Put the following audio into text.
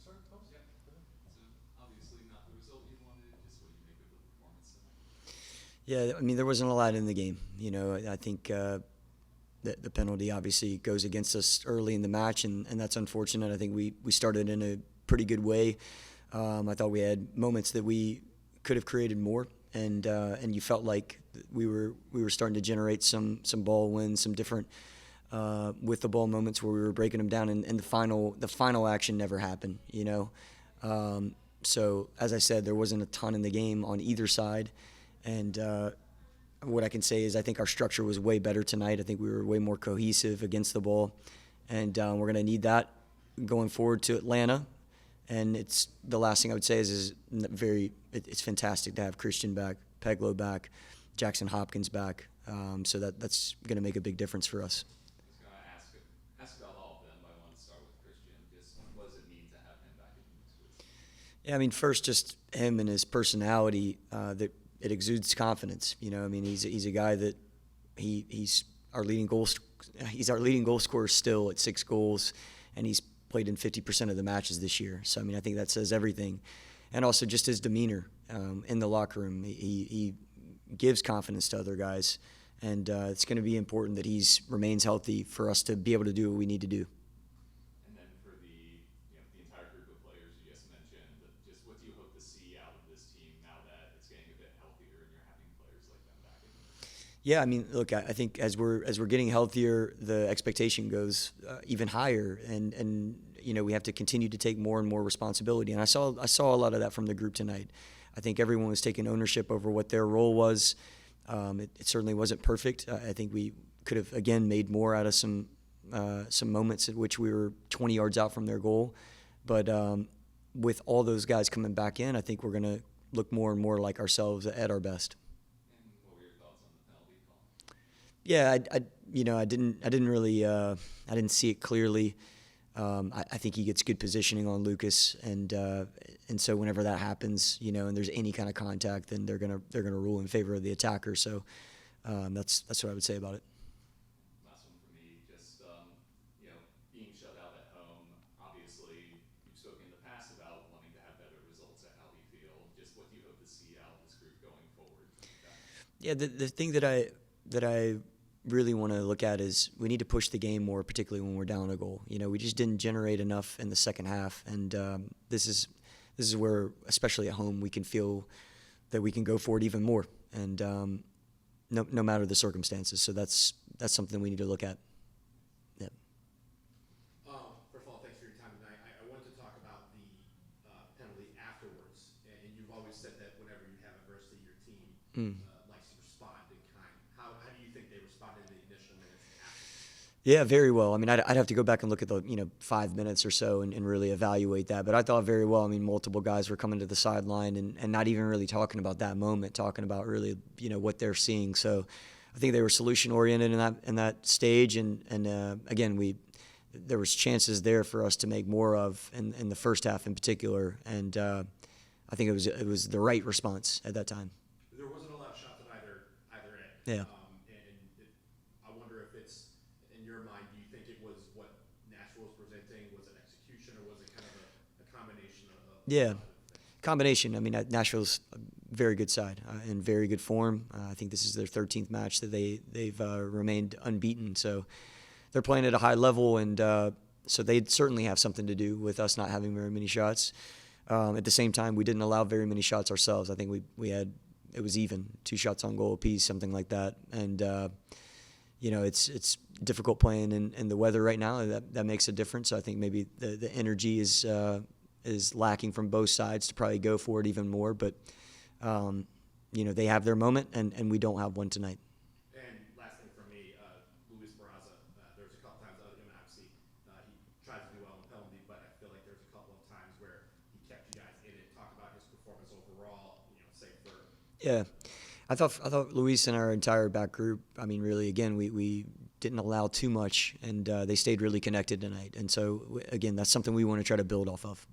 Yeah. So obviously not the result you wanted. Just what you make of the performance tonight. Yeah, I mean, there wasn't a lot in the game. I think the penalty obviously goes against us early in the match, and that's unfortunate. I think we started in a pretty good way. I thought we had moments that we could have created more, and you felt like we were starting to generate some ball wins, some different with the ball moments where we were breaking them down, and the final action never happened. So as I said, there wasn't a ton in the game on either side, and what I can say is I think our structure was way better tonight. I think we were way more cohesive against the ball, and we're going to need that going forward to Atlanta. And it's the last thing I would say is it's fantastic to have Christian back, Peglo back, Jackson Hopkins back. So that's going to make a big difference for us. I was going to ask about all of them, but I want to start with Christian. Just what does it mean to have him back in the mix with you? Yeah, I mean, first, just him and his personality, that it exudes confidence. I mean, he's a guy that he's our leading he's our leading goal scorer still at 6 goals, and he's played in 50% of the matches this year. So I mean, I think that says everything, and also just his demeanor in the locker room. He gives confidence to other guys, and it's going to be important that he remains healthy for us to be able to do what we need to do. And then for the entire group of players you just mentioned, just what do you hope to see out of this team now that it's getting a bit healthier and you're having players like them back in the mix? Yeah, I mean, look, I think as we're getting healthier, the expectation goes even higher, and we have to continue to take more and more responsibility. And I saw a lot of that from the group tonight. I think everyone was taking ownership over what their role was. It certainly wasn't perfect. I think we could have again made more out of some moments at which we were 20 yards out from their goal, but with all those guys coming back in, I think we're going to look more and more like ourselves at our best. And what were your thoughts on the penalty call? Yeah, I didn't really, I didn't see it clearly. I think he gets good positioning on Lucas, and so whenever that happens, and there's any kind of contact, then they're gonna rule in favor of the attacker. So that's what I would say about it. Last one for me, just being shut out at home. Obviously, you've spoken in the past about wanting to have better results at Audi Field. Just what do you hope to see out of this group going forward from you guys? Yeah, the thing that I really want to look at is we need to push the game more, particularly when we're down a goal. We just didn't generate enough in the second half, and this is where, especially at home, we can feel that we can go for it even more, and no matter the circumstances. So that's something we need to look at. Yeah. First of all, thanks for your time tonight. I wanted to talk about the penalty afterwards. And you've always said that whenever you have adversity, your team Mm. likes to respond in kind. How do you think they responded in the initial minutes and after? Yeah, very well. I mean, I'd have to go back and look at the 5 minutes or so and really evaluate that. But I thought very well. I mean, multiple guys were coming to the sideline and not even really talking about that moment, talking about really what they're seeing. So I think they were solution oriented in that stage. And again, there was chances there for us to make more of in the first half in particular. And I think it was the right response at that time. There wasn't a lot of shots at either end. Yeah. I wonder if it's, in your mind, do you think it was what Nashville was presenting? Was it execution, or was it kind of a combination of Yeah. a lot of things? Combination. I mean, Nashville's a very good side in very good form. I think this is their 13th match that they've remained unbeaten. So they're playing at a high level, and so they certainly have something to do with us not having very many shots. At the same time, we didn't allow very many shots ourselves. I think we had, it was even 2 shots on goal apiece, something like that. And it's difficult playing in the weather right now. That makes a difference. So I think maybe the energy is lacking from both sides to probably go for it even more. But they have their moment, and we don't have one tonight. And last thing from me, Luis Barraza, there's a couple times, obviously, he tries to do well in the penalty, but I feel like there's a couple of times where he kept you guys in it. Talk about his performance overall, say for. Yeah, I thought Luis and our entire back group. I mean, really, again, we didn't allow too much, and they stayed really connected tonight. And so, again, that's something we want to try to build off of.